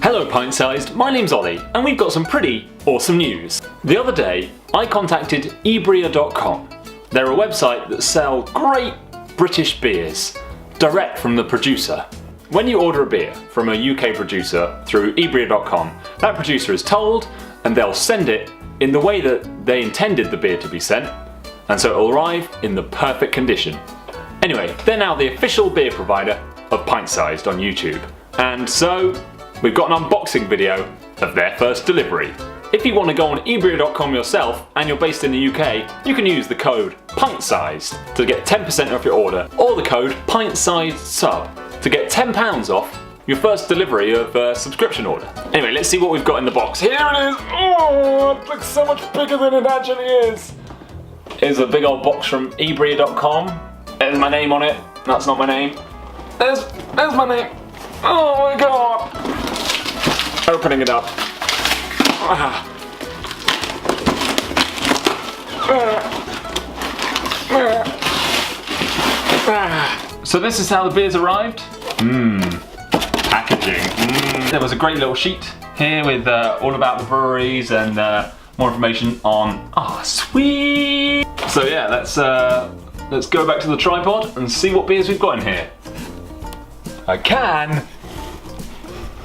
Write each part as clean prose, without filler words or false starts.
Hello Pint Sized, my name's Ollie and we've got some pretty awesome news. The other day I contacted EeBria.com. They're a website that sell great British beers direct from the producer. When you order a beer from a UK producer through EeBria.com, that producer is told and they'll send it in the way that they intended the beer to be sent, and so it'll arrive in the perfect condition. Anyway, they're now the official beer provider of Pint Sized on YouTube, and so we've got an unboxing video of their first delivery. If you want to go on EeBria.com yourself and you're based in the UK, you can use the code Pint Sized to get 10% off your order, or the code Pint Sized Sub to get £10 off your first delivery of a subscription order. Anyway, let's see what we've got in the box. Here it is! Oh, it looks so much bigger than it actually is. Here's a big old box from EeBria.com. There's my name on it. That's not my name. There's my name. Oh my god! Opening it up. So this is how the beers arrived. Packaging. There was a great little sheet here with all about the breweries and more information on. Sweet! So yeah, let's go back to the tripod and see what beers we've got in here. I can.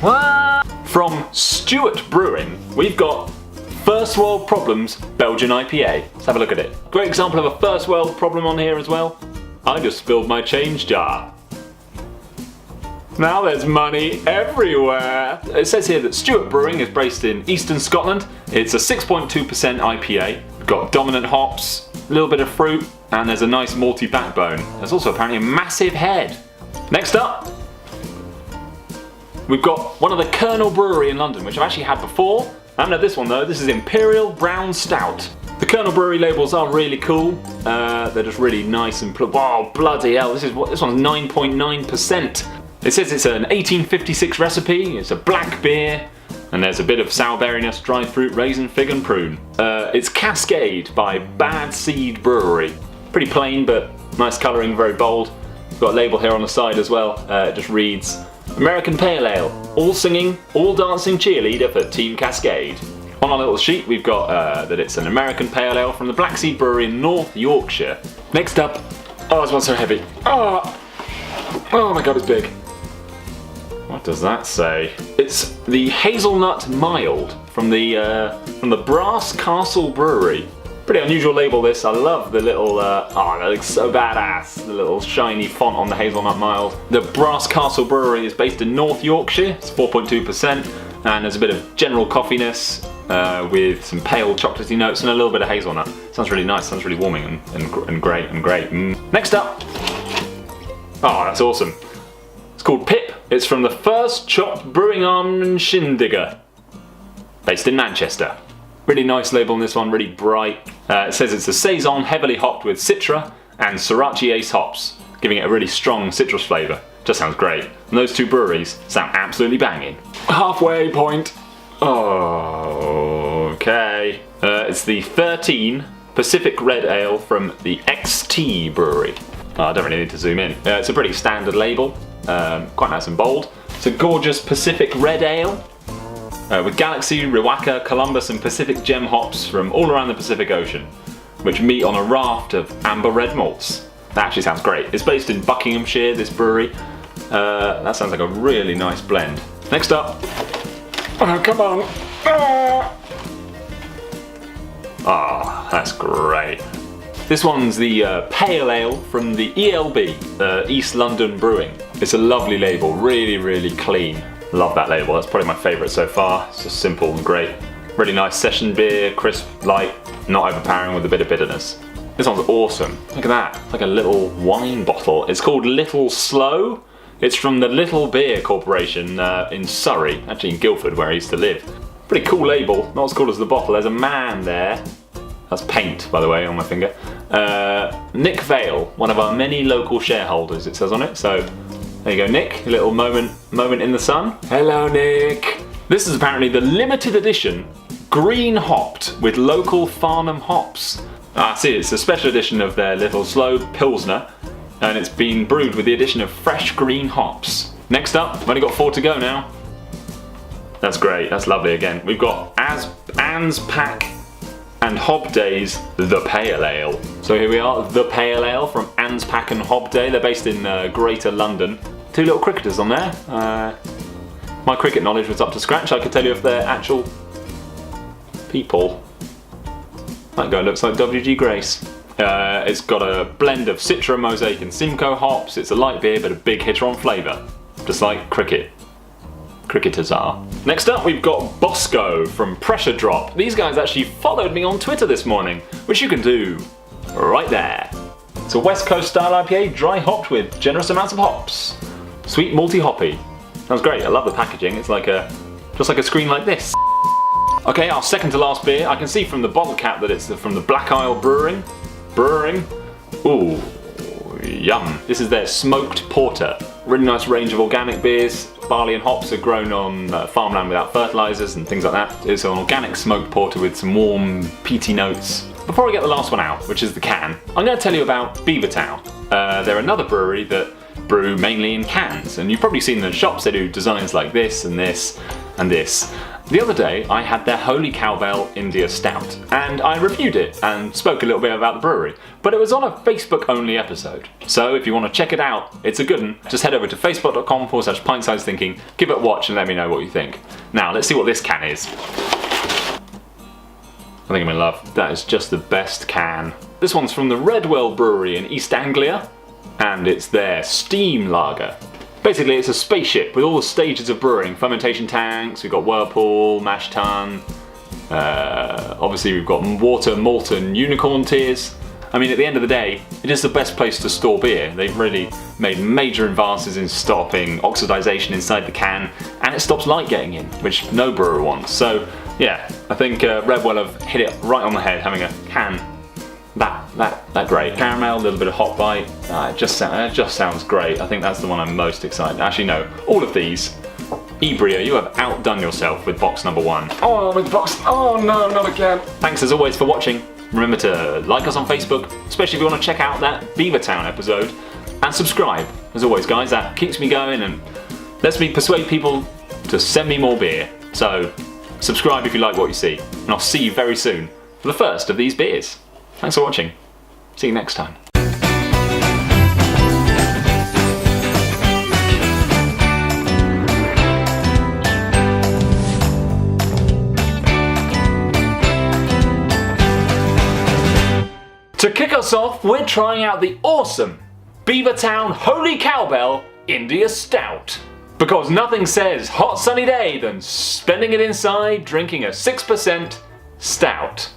What? From Stout Brewing, we've got First World Problems Belgian IPA. Let's have a look at it. Great example of a first world problem on here as well. I just spilled my change jar. Now there's money everywhere. It says here that Stout Brewing is based in eastern Scotland. It's a 6.2% IPA. We've got dominant hops, a little bit of fruit, and there's a nice malty backbone. There's also apparently a massive head. Next up, we've got one of the Colonel Brewery in London, which I've actually had before. I haven't had this one though. This is Imperial Brown Stout. The Colonel Brewery labels are really cool. They're just really nice and wow, bloody hell! This one's 9.9%. It says it's an 1856 recipe. It's a black beer, and there's a bit of sour berryness, dried fruit, raisin, fig, and prune. It's Cascade by Bad Seed Brewery. Pretty plain, but nice colouring, very bold. Got a label here on the side as well. It just reads American Pale Ale, all singing, all dancing cheerleader for Team Cascade. On our little sheet we've got that it's an American Pale Ale from the Black Seed Brewery in North Yorkshire. Next up, this one's so heavy. Oh my god, it's big. What does that say? It's the Hazelnut Mild from the Brass Castle Brewery. Pretty unusual label this. I love the little, that looks so badass. The little shiny font on the Hazelnut Mild. The Brass Castle Brewery is based in North Yorkshire. It's 4.2%, and there's a bit of general coffiness with some pale chocolatey notes and a little bit of hazelnut. Sounds really nice. Sounds really warming and great. Next up, that's awesome. It's called Pip. It's from the First Chopped Brewing Arm and Shindigger, based in Manchester. Really nice label on this one, really bright. It says it's a saison heavily hopped with Citra and Sriracha Ace hops, giving it a really strong citrus flavour. Just sounds great. And those two breweries sound absolutely banging. Halfway point. Okay. It's the 13 Pacific Red Ale from the XT Brewery. I don't really need to zoom in. It's a pretty standard label. Quite nice and bold. It's a gorgeous Pacific Red Ale. With Galaxy, Riwaka, Columbus and Pacific Gem hops from all around the Pacific Ocean, which meet on a raft of amber red malts. That actually sounds great. It's based in Buckinghamshire, this brewery. That sounds like a really nice blend. Next up. Come on. That's great. This one's the Pale Ale from the ELB, East London Brewing. It's a lovely label, really clean. Love that label, that's probably my favourite so far. It's just simple and great. Really nice session beer, crisp, light, not overpowering with a bit of bitterness. This one's awesome. Look at that, it's like a little wine bottle. It's called Little Slow. It's from the Little Beer Corporation in Surrey, actually in Guildford where I used to live. Pretty cool label, not as cool as the bottle. There's a man there. That's paint, by the way, on my finger. Nick Vale, one of our many local shareholders, it says on it. So there you go, Nick. A little moment in the sun. Hello, Nick. This is apparently the limited edition green hopped with local Farnham hops. See, it's a special edition of their Little Slow Pilsner, and it's been brewed with the addition of fresh green hops. Next up, I've only got 4 to go now. That's great, that's lovely again. We've got Anne's Pack and Hobday's The Pale Ale. So here we are, The Pale Ale from Anne's Pack and Hobday. They're based in Greater London. Two little cricketers on there. My cricket knowledge was up to scratch. I could tell you if they're actual people. That guy looks like W.G. Grace. It's got a blend of Citra, Mosaic and Simcoe hops. It's a light beer but a big hitter on flavour. Just like cricketers are. Next up we've got Bosco from Pressure Drop. These guys actually followed me on Twitter this morning, which you can do right there. It's a West Coast style IPA, dry hopped with generous amounts of hops. Sweet malty hoppy. Sounds great, I love the packaging. It's like just like a screen like this. Okay, our second to last beer. I can see from the bottle cap that it's from the Black Isle Brewing. Ooh, yum. This is their smoked porter. Really nice range of organic beers. Barley and hops are grown on farmland without fertilisers and things like that. It's an organic smoked porter with some warm, peaty notes. Before I get the last one out, which is the can, I'm going to tell you about Beavertown. They're another brewery that brew mainly in cans, and you've probably seen them in shops. They do designs like this and this and this. The other day I had their Holy Cowbell India Stout, and I reviewed it and spoke a little bit about the brewery, but it was on a Facebook only episode. So if you want to check it out, it's a good one. Just head over to facebook.com/pintsizethinking, give it a watch and let me know what you think. Now let's see what this can is. I think I'm in love. That is just the best can. This one's from the Redwell Brewery in East Anglia, and it's their Steam Lager. Basically, it's a spaceship with all the stages of brewing. Fermentation tanks, we've got whirlpool, mash tun. Obviously, we've got water, malt, and unicorn tears. I mean, at the end of the day, it is the best place to store beer. They've really made major advances in stopping oxidization inside the can, and it stops light getting in, which no brewer wants. So, yeah, I think Redwell have hit it right on the head, having a can that great. Caramel, a little bit of hot bite. It just sounds great. I think that's the one I'm most excited. Actually, no, all of these. EeBria, you have outdone yourself with box number 1. Oh, with box. Oh no, not again. Thanks as always for watching. Remember to like us on Facebook, especially if you want to check out that Beavertown episode, and subscribe. As always, guys, that keeps me going and lets me persuade people to send me more beer. So, subscribe if you like what you see, and I'll see you very soon for the first of these beers. Thanks for watching. See you next time. To kick us off, we're trying out the awesome Beavertown Holy Cowbell India Stout. Because nothing says hot sunny day than spending it inside drinking a 6% stout.